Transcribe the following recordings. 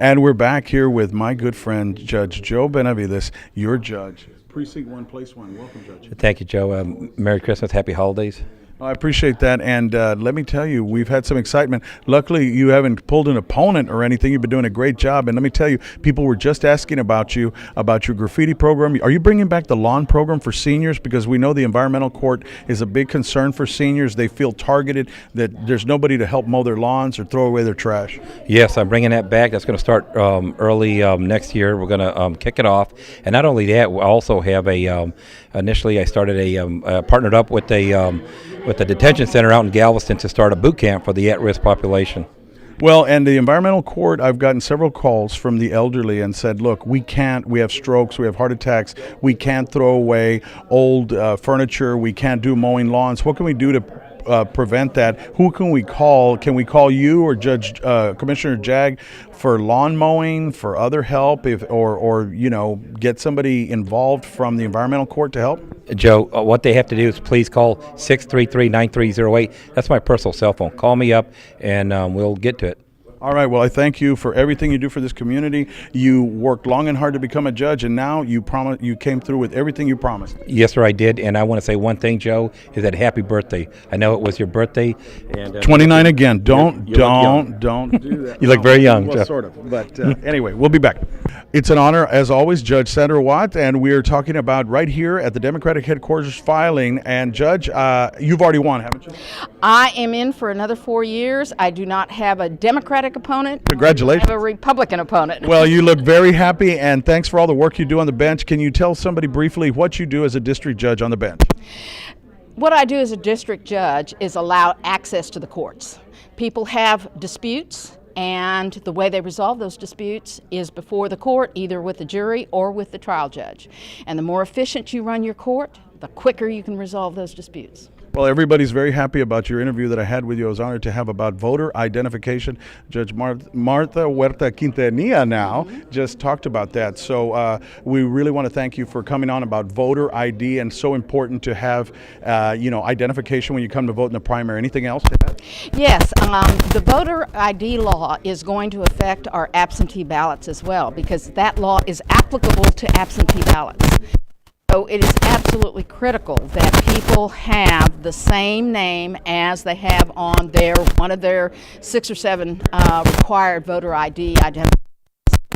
And we're back here with my good friend, Judge Joe Benavides, your judge. Precinct 1, Place 1. Welcome, Judge. Thank you, Joe. Merry Christmas, Happy Holidays. I appreciate that, and let me tell you, we've had some excitement. Luckily, you haven't pulled an opponent or anything. You've been doing a great job, and let me tell you, people were just asking about you, about your graffiti program. Are you bringing back the lawn program for seniors? Because we know the environmental court is a big concern for seniors. They feel targeted, that there's nobody to help mow their lawns or throw away their trash. Yes, I'm bringing that back. That's going to start early next year. We're going to kick it off, and not only that, we also have initially I started partnered up with the detention center out in Galveston to start a boot camp for the at-risk population. Well, and the environmental court, I've gotten several calls from the elderly and said, look, we have strokes, we have heart attacks, we can't throw away old furniture, we can't do mowing lawns. What can we do to prevent that? Who can we call? Can we call you or Commissioner Jag for lawn mowing, for other help, or get somebody involved from the environmental court to help? Joe, what they have to do is please call 633-9308. That's my personal cell phone. Call me up, and we'll get to it. All right. Well, I thank you for everything you do for this community. You worked long and hard to become a judge, and now you came through with everything you promised. Yes, sir, I did. And I want to say one thing, Joe, is that happy birthday. I know it was your birthday. And 29 again. Don't do that. You look very young, well, Joe. Sort of. But anyway, we'll be back. It's an honor, as always, Judge Sandra Watt, and we are talking about right here at the Democratic headquarters filing. And Judge, you've already won, haven't you? I am in for another 4 years. I do not have a Democratic opponent. Congratulations. I have a Republican opponent. Well, you look very happy, and thanks for all the work you do on the bench. Can you tell somebody briefly what you do as a district judge on the bench? What I do as a district judge is allow access to the courts. People have disputes, and the way they resolve those disputes is before the court, either with the jury or with the trial judge. And the more efficient you run your court, the quicker you can resolve those disputes. Well, everybody's very happy about your interview that I had with you. I was honored to have about voter identification. Judge Martha Huerta Quintanilla now just talked about that. So we really want to thank you for coming on about voter ID, and so important to have, identification when you come to vote in the primary. Anything else to add? Yes, the voter ID law is going to affect our absentee ballots as well, because that law is applicable to absentee ballots. So it is absolutely critical that people have the same name as they have on one of their 6 or 7 required voter ID identifications.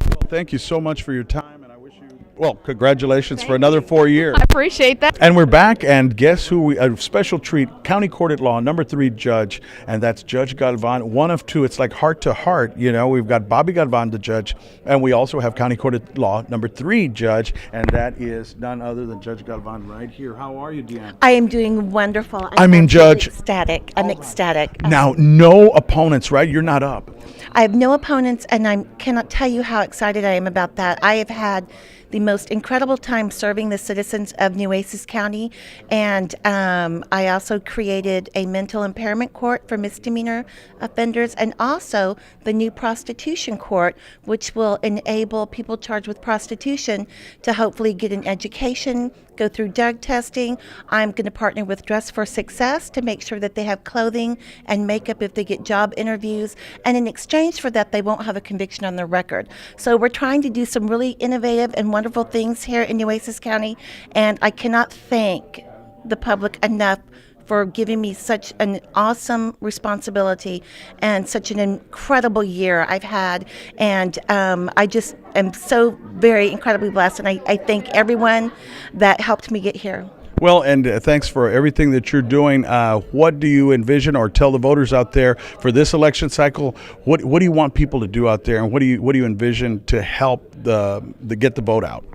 Well, thank you so much for your time, and I wish you, congratulations for another 4 years. I appreciate that. And we're back, and guess who? A special treat, County Court at Law, number 3 judge, and that's Judge Galvan, one of 2. It's like heart to heart, We've got Bobby Galvan, the judge, and we also have County Court at Law, number 3 judge, and that is none other than Judge Galvan right here. How are you, Deanne? I am doing wonderful. Judge. Ecstatic. I'm ecstatic. Now, no opponents, right? You're not up. I have no opponents, and I cannot tell you how excited I am about that. I have had the most incredible time serving the citizens of Nueces County, and I also created a mental impairment court for misdemeanor offenders, and also the new prostitution court, which will enable people charged with prostitution to hopefully get an education, go through drug testing. I'm going to partner with Dress for Success to make sure that they have clothing and makeup if they get job interviews, and in exchange for that, they won't have a conviction on their record. So we're trying to do some really innovative and wonderful things here in Nueces County, and I cannot thank the public enough for giving me such an awesome responsibility and such an incredible year I've had. And I just am so very incredibly blessed, and I thank everyone that helped me get here. Well, and thanks for everything that you're doing. What do you envision, or tell the voters out there for this election cycle? What do you want people to do out there, and what do you envision to help get the vote out?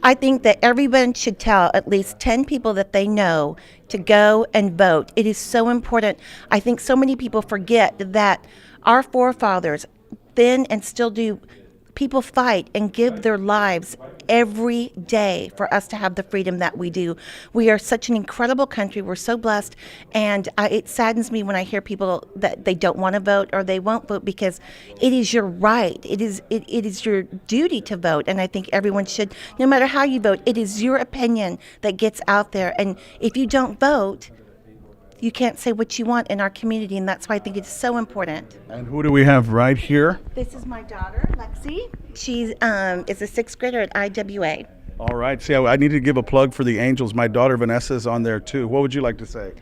I think that everyone should tell at least 10 people that they know to go and vote. It is so important. I think so many people forget that our forefathers then and still do. People fight and give their lives every day for us to have the freedom that we do. We are such an incredible country. We're so blessed, and it saddens me when I hear people that they don't want to vote or they won't vote, because it is your right. It is your duty to vote, and I think everyone should, no matter how you vote, it is your opinion that gets out there, and if you don't vote, you can't say what you want in our community, and that's why I think it's so important. And who do we have right here? This is my daughter, Lexi. She is a sixth grader at IWA. All right. See, I need to give a plug for the Angels. My daughter Vanessa is on there too. What would you like to say?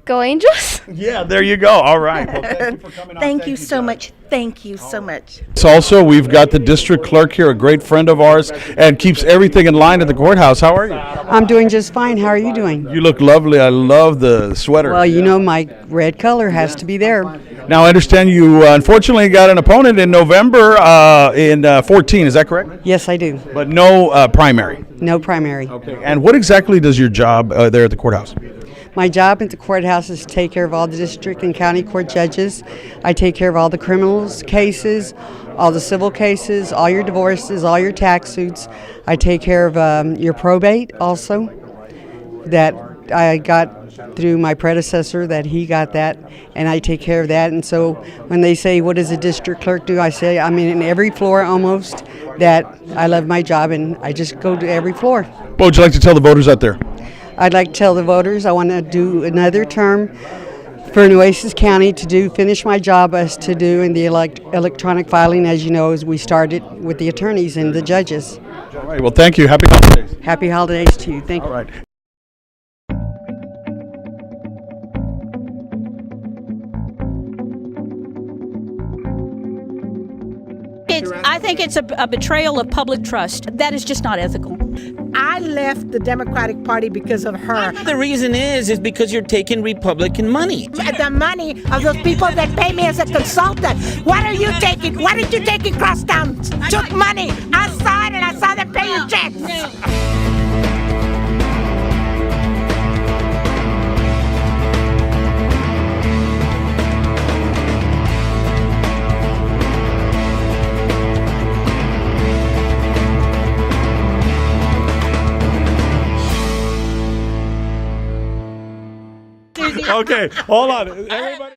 Go Angels! Yeah, there you go. All right. Well, thank you for coming on. Thank you so Judge. much. Thank you so much. So also, we've got the district clerk here, a great friend of ours, and keeps everything in line at the courthouse. How are you? I'm doing just fine. How are you doing? You look lovely. I love the sweater. Well, you know my red color has to be there. Now, I understand you unfortunately got an opponent in November in 14. Is that correct? Yes, I do. But no primary. No primary. Okay. And what exactly does your job there at the courthouse? My job at the courthouse is to take care of all the district and county court judges. I take care of all the criminals cases, all the civil cases, all your divorces, all your tax suits. I take care of your probate also, that I got through my predecessor, that he got that, and I take care of that. And so when they say, what does a district clerk do? I say, I'm in every floor almost, that I love my job and I just go to every floor. What would you like to tell the voters out there? I'd like to tell the voters I want to do another term for Nueces County to finish my job as to do in the electronic filing, as you know, as we started with the attorneys and the judges. All right. Well, thank you. Happy holidays. Happy holidays to you. Thank you. All right. I think it's a betrayal of public trust. That is just not ethical. I left the Democratic Party because of her. The reason is because you're taking Republican money. The money of those people that pay me as a consultant. What are you taking? What did you take in Crosstown? Took money. I saw it and I saw them pay you checks. Okay, hold on, everybody.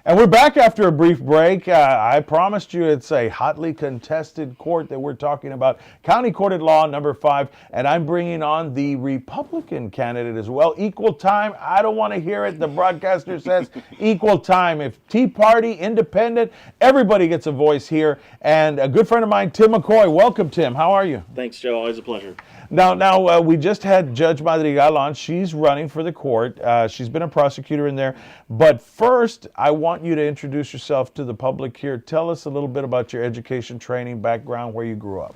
And we're back after a brief break. I promised you it's a hotly contested court that we're talking about, County Court at Law number 5, and I'm bringing on the Republican candidate as well. Equal time, I don't want to hear it. The broadcaster says equal time. If Tea Party, Independent, everybody gets a voice here. And a good friend of mine, Tim McCoy. Welcome, Tim. How are you? Thanks, Joe. Always a pleasure. Now, we just had Judge Madrigal on. She's running for the court. She's been a prosecutor in there. But first, I want you to introduce yourself to the public here. Tell us a little bit about your education, training, background, where you grew up.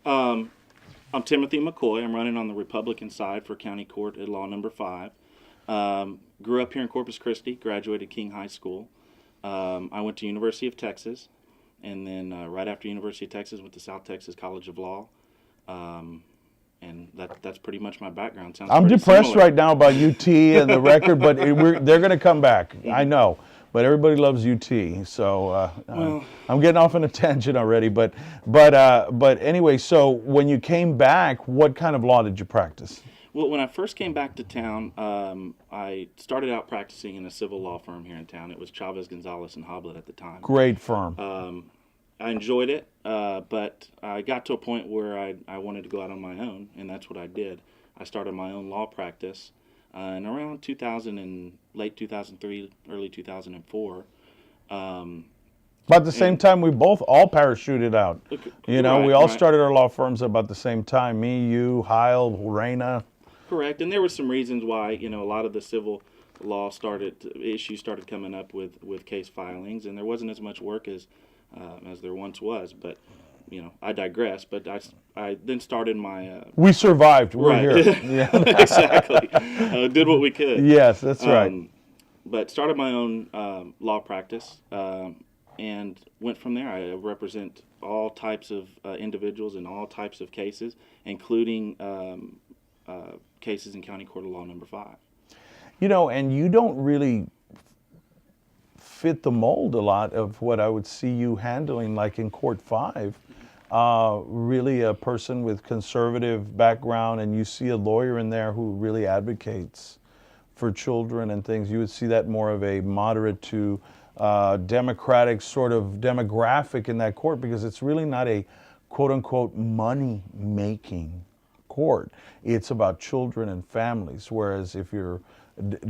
I'm Timothy McCoy. I'm running on the Republican side for County Court at Law number 5. Grew up here in Corpus Christi, graduated King High School. I went to University of Texas, and then right after University of Texas, went to South Texas College of Law. And that's pretty much my background. Sounds I'm depressed similar. right now about UT and the record, but they're going to come back. I know, but everybody loves UT, so I'm getting off on a tangent already. But anyway, so when you came back, what kind of law did you practice? Well, when I first came back to town, I started out practicing in a civil law firm here in town. It was Chavez, Gonzalez, and Hoblet at the time. Great firm. I enjoyed it, but I got to a point where I wanted to go out on my own, and that's what I did. I started my own law practice in around 2000 and late 2003, early 2004. About the same time, we all parachuted out. You know, we all started our law firms about the same time. Me, you, Heil, Reyna. Correct, and there were some reasons why, a lot of the civil law issues started coming up with case filings, and there wasn't as much work as there once was, but I digress. But I then started my. We survived. We're right. here. Yeah. Exactly. Did what we could. Yes, that's right. But started my own law practice and went from there. I represent all types of individuals in all types of cases, including cases in County Court of Law number 5. And you don't really fit the mold a lot of what I would see you handling, like in Court 5. Really a person with conservative background, and you see a lawyer in there who really advocates for children and things. You would see that more of a moderate to democratic sort of demographic in that court, because it's really not a quote-unquote money-making court. It's about children and families, whereas if you're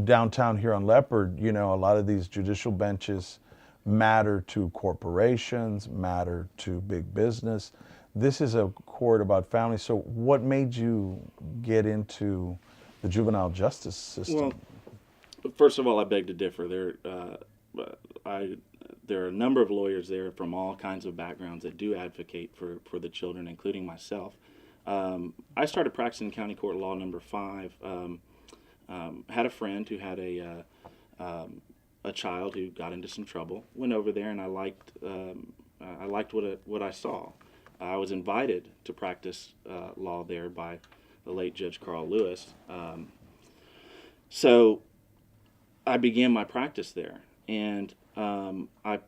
downtown here on Leopard, you know, a lot of these judicial benches matter to corporations, matter to big business. This is a court about families. So what made you get into the juvenile justice system? Well, first of all, I beg to differ. There are a number of lawyers there from all kinds of backgrounds that do advocate for the children, including myself. I started practicing county court law number 5. Had a friend who had a child who got into some trouble. Went over there, and I liked what I saw. I was invited to practice law there by the late Judge Carl Lewis. So I began my practice there, and I've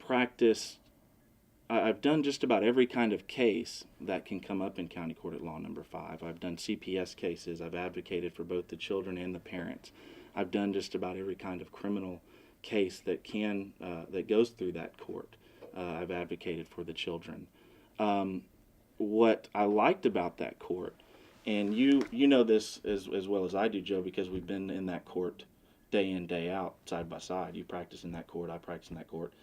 done just about every kind of case that can come up in county court at law number 5. I've done CPS cases. I've advocated for both the children and the parents. I've done just about every kind of criminal case that goes through that court. I've advocated for the children. What I liked about that court, and you know this as well as I do, Joe, because we've been in that court day in, day out, side by side. You practice in that court, I practice in that court.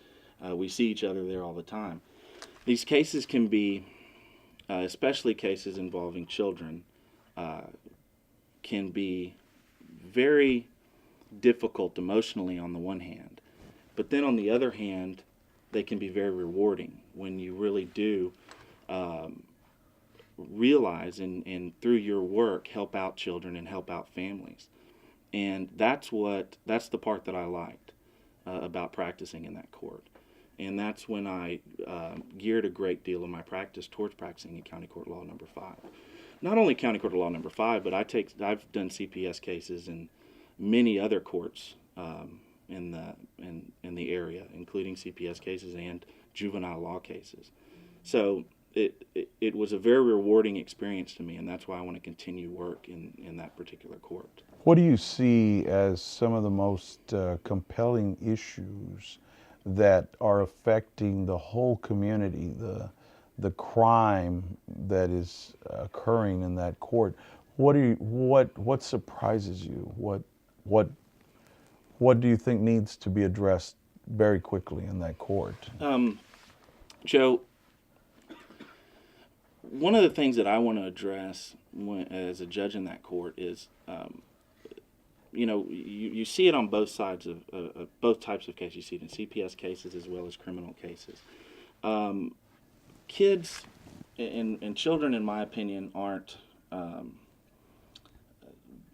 We see each other there all the time. These cases can be, especially cases involving children, can be very difficult emotionally on the one hand, but then on the other hand, they can be very rewarding when you really do realize and through your work help out children and help out families. And that's the part that I liked about practicing in that court. And that's when I geared a great deal of my practice towards practicing in county court law number 5. Not only county court law number 5, but I've done CPS cases in many other courts in the area, including CPS cases and juvenile law cases. So it was a very rewarding experience to me, and that's why I want to continue work in that particular court. What do you see as some of the most compelling issues that are affecting the whole community, the crime that is occurring in that court? What surprises you? What do you think needs to be addressed very quickly in that court? Joe, one of the things that I want to address as a judge in that court is, you see it on both sides of both types of cases. You see it in CPS cases as well as criminal cases. Kids and children, in my opinion, aren't.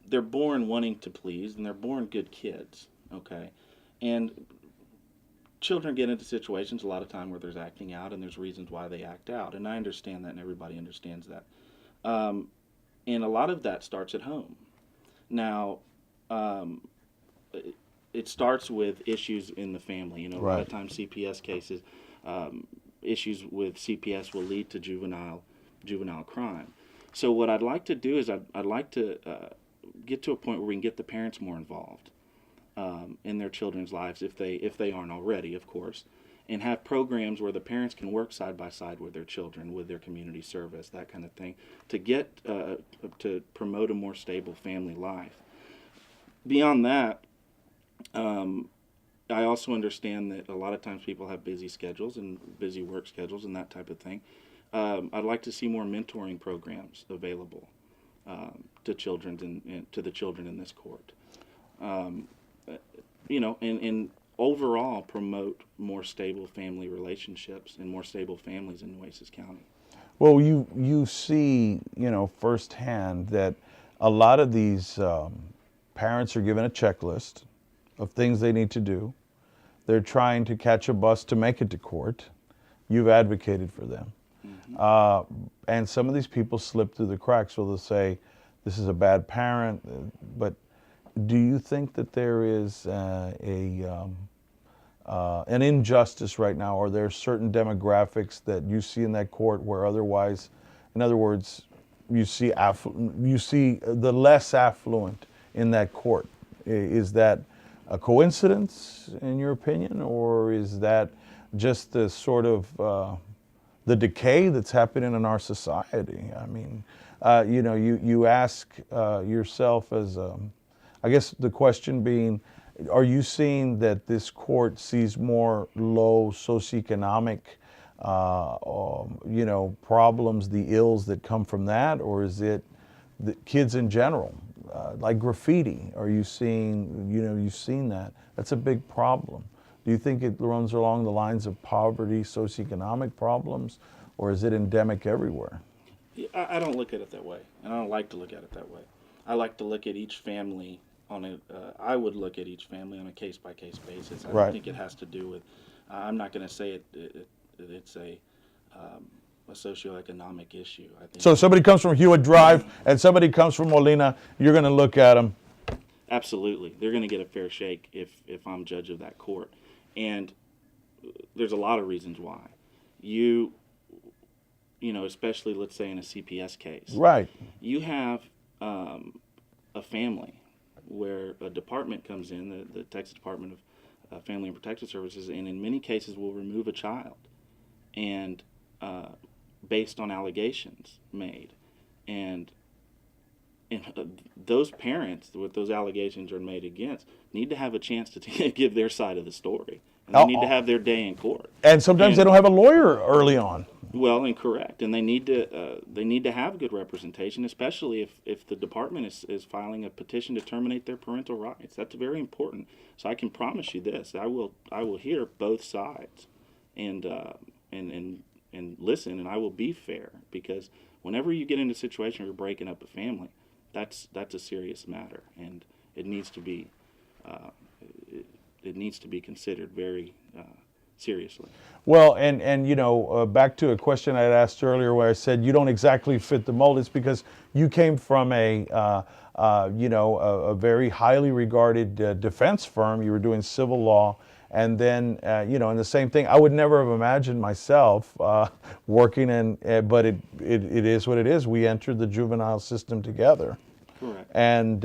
They're born wanting to please, and they're born good kids. Okay, and children get into situations a lot of time where there's acting out, and there's reasons why they act out, and I understand that, and everybody understands that. And a lot of that starts at home. Now, it starts with issues in the family. A lot of times CPS cases, issues with CPS will lead to juvenile crime. So what I'd like to do is I'd like to get to a point where we can get the parents more involved in their children's lives, if they aren't already, of course, and have programs where the parents can work side by side with their children, with their community service, that kind of thing, to get to promote a more stable family life. Beyond that, I also understand that a lot of times people have busy schedules and busy work schedules and that type of thing. I'd like to see more mentoring programs available to children and to the children in this court. And overall promote more stable family relationships and more stable families in Nueces County. Well, you see, firsthand that a lot of these parents are given a checklist of things they need to do. They're trying to catch a bus to make it to court. You've advocated for them. Mm-hmm. And some of these people slip through the cracks. So they'll say, this is a bad parent. But do you think that there is an injustice right now? Are there certain demographics that you see in that court where otherwise, in other words, you see the less affluent in that court? Is that a coincidence, in your opinion, or is that just the sort of the decay that's happening in our society? I mean, you ask yourself as I guess the question being, are you seeing that this court sees more low socioeconomic, problems, the ills that come from that, or is it the kids in general, like graffiti? Are you seeing, you've seen that? That's a big problem. Do you think it runs along the lines of poverty, socioeconomic problems, or is it endemic everywhere? I don't look at it that way, and I don't like to look at it that way. I like to look at each family I would look at each family on a case-by-case basis. I don't think it has to do with, I'm not going to say it's a socioeconomic issue. I think so somebody comes from Hewitt Drive and somebody comes from Molina, you're going to look at them. Absolutely. They're going to get a fair shake if I'm judge of that court. And there's a lot of reasons why. Especially let's say in a CPS case. Right. You have a family where a department comes in, the Texas Department of Family and Protective Services, and in many cases will remove a child, and based on allegations made, and those parents, with those allegations are made against, need to have a chance to give their side of the story, and they need to have their day in court. And sometimes they don't have a lawyer early on. Well, and correct, and they need to have good representation, especially if the department is filing a petition to terminate their parental rights. That's very important. So I can promise you this: I will hear both sides, and listen, and I will be fair, because whenever you get into a situation where you're breaking up a family, that's a serious matter, and it needs to be considered very seriously. Well, and back to a question I had asked earlier where I said you don't exactly fit the mold. It's because you came from a very highly regarded defense firm. You were doing civil law, and then and the same thing. I would never have imagined myself working in, but it is what it is. We entered the juvenile system together. Correct. And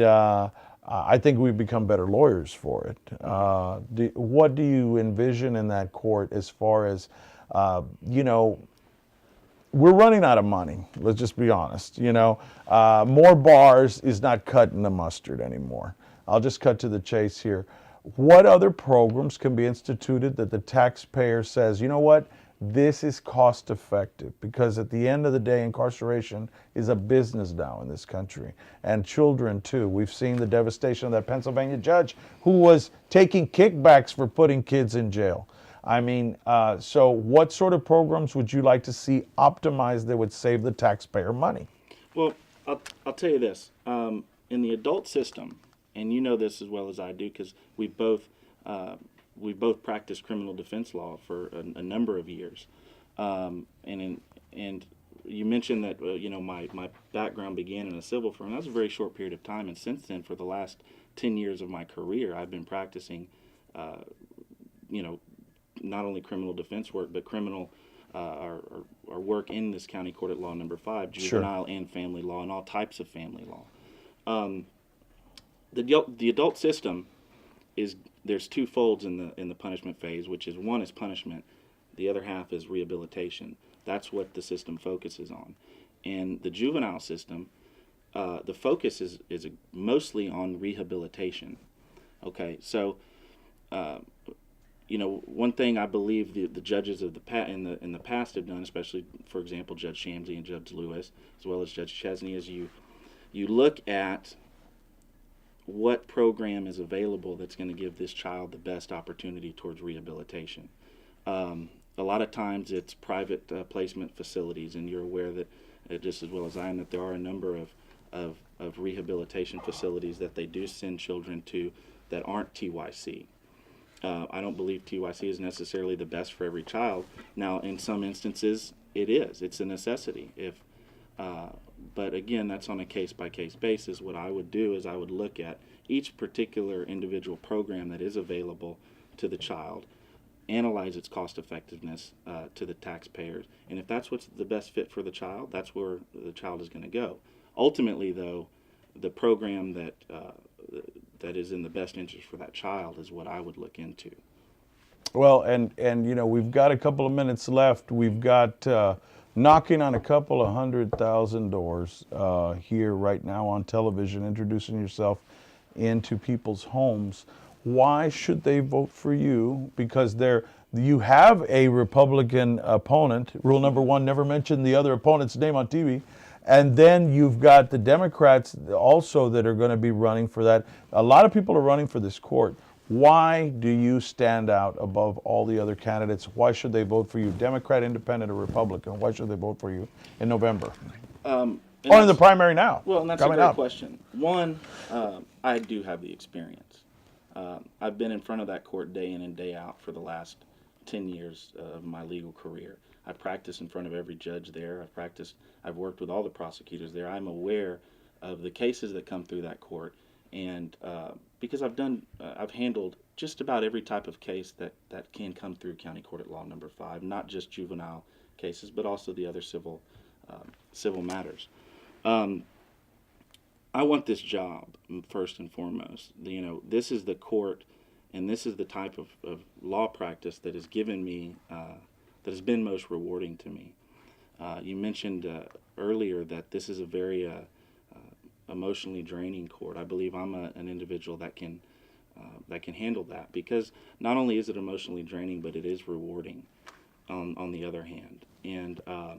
I think we've become better lawyers for it. What do you envision in that court as far as, we're running out of money. Let's just be honest. More bars is not cutting the mustard anymore. I'll just cut to the chase here. What other programs can be instituted that the taxpayer says, you know what, this is cost effective? Because at the end of the day, incarceration is a business now in this country, and children too. We've seen the devastation of that Pennsylvania judge who was taking kickbacks for putting kids in jail. I mean, so what sort of programs would you like to see optimized that would save the taxpayer money? Well, I'll tell you this. In the adult system, and you know this as well as I do, because we both practiced criminal defense law for a number of years, and you mentioned that my background began in a civil firm. That was a very short period of time, and since then, for the last 10 years of my career, I've been practicing, not only criminal defense work, but criminal our work in this county court at law number 5, juvenile and family law, and all types of family law. The adult system there's two folds in the punishment phase, which is one is punishment, the other half is rehabilitation. That's what the system focuses on. And the juvenile system, the focus is mostly on rehabilitation. Okay, so one thing I believe the judges of in the past have done, especially for example Judge Shamsey and Judge Lewis, as well as Judge Chesney, is you look at what program is available that's going to give this child the best opportunity towards rehabilitation. A lot of times it's private placement facilities, and you're aware that, just as well as I am, that there are a number of rehabilitation facilities that they do send children to that aren't TYC. I don't believe TYC is necessarily the best for every child. Now, in some instances, it is. It's a necessity. But again, that's on a case-by-case basis. What I would do is I would look at each particular individual program that is available to the child, analyze its cost effectiveness to the taxpayers, and if that's what's the best fit for the child, that's where the child is going to go. Ultimately, though, the program that is in the best interest for that child is what I would look into. Well, and we've got a couple of minutes left. We've got knocking on a couple of 100,000 doors here right now on television. Introducing yourself into people's homes. Why should they vote for you? Because you have a Republican opponent. Rule number one, never mention the other opponent's name on TV. And then you've got the Democrats also that are going to be running for that. A lot of people are running for this court. Why do you stand out above all the other candidates? Why should they vote for you? Democrat, Independent, or Republican? Why should they vote for you in November? Or in the primary now? Well, and that's a great question. One, I do have the experience. I've been in front of that court day in and day out for the last 10 years of my legal career. I practice in front of every judge there. I've worked with all the prosecutors there. I'm aware of the cases that come through that court, and because I've handled just about every type of case that can come through County Court at Law Number 5, not just juvenile cases, but also the other civil matters. I want this job first and foremost. This is the court, and this is the type of law practice that has given me, that has been most rewarding to me. You mentioned earlier that this is a very emotionally draining court. I believe I'm an individual that can handle that, because not only is it emotionally draining, but it is rewarding on the other hand. And I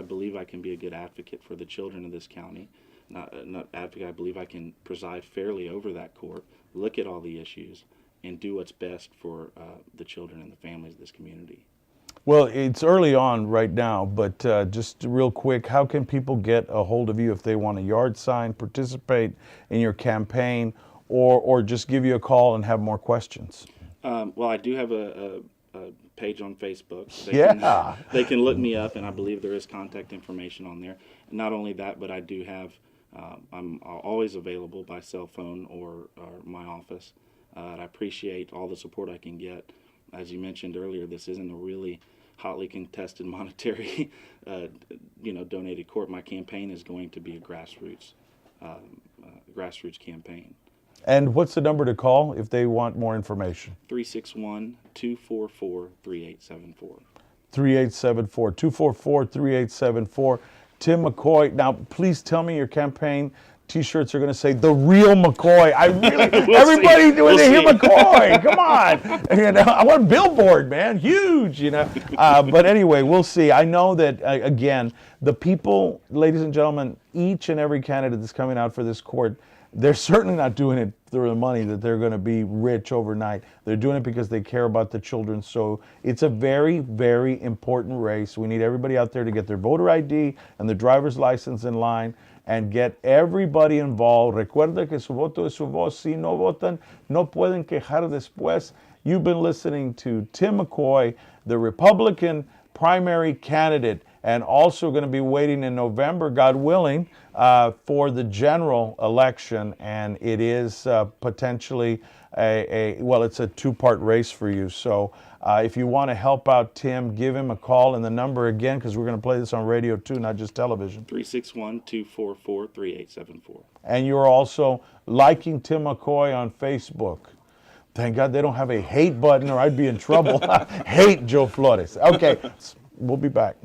believe I can be a good advocate for the children of this county. Not advocate, I believe I can preside fairly over that court, look at all the issues, and do what's best for the children and the families of this community. Well, it's early on right now, but just real quick, how can people get a hold of you if they want a yard sign, participate in your campaign, or just give you a call and have more questions? Well, I do have a page on Facebook. They can look me up, and I believe there is contact information on there. Not only that, but I do have, I'm always available by cell phone or my office. And I appreciate all the support I can get. As you mentioned earlier, this isn't a really hotly contested monetary, donated court. My campaign is going to be a grassroots campaign. And what's the number to call if they want more information? 361-244-3874. 3874, 244-3874. Tim McCoy. Now, please tell me your campaign T-shirts are going to say "The Real McCoy." Everybody when they hear McCoy, come on! I want a billboard, man, huge, But anyway, we'll see. I know that again, the people, ladies and gentlemen, each and every candidate that's coming out for this court, they're certainly not doing it through the money that they're going to be rich overnight. They're doing it because they care about the children. So it's a very, very important race. We need everybody out there to get their voter ID and their driver's license in line and get everybody involved. Recuerda que su voto es su voz. Si no votan, no pueden quejar después. You've been listening to Tim McCoy, the Republican primary candidate, and also going to be waiting in November, God willing, for the general election. And it is potentially it's a two-part race for you. So if you want to help out Tim, give him a call, and the number again, because we're going to play this on radio too, not just television. 361-244-3874. And you're also liking Tim McCoy on Facebook. Thank God they don't have a hate button, or I'd be in trouble. Hate Joe Flores. Okay, we'll be back.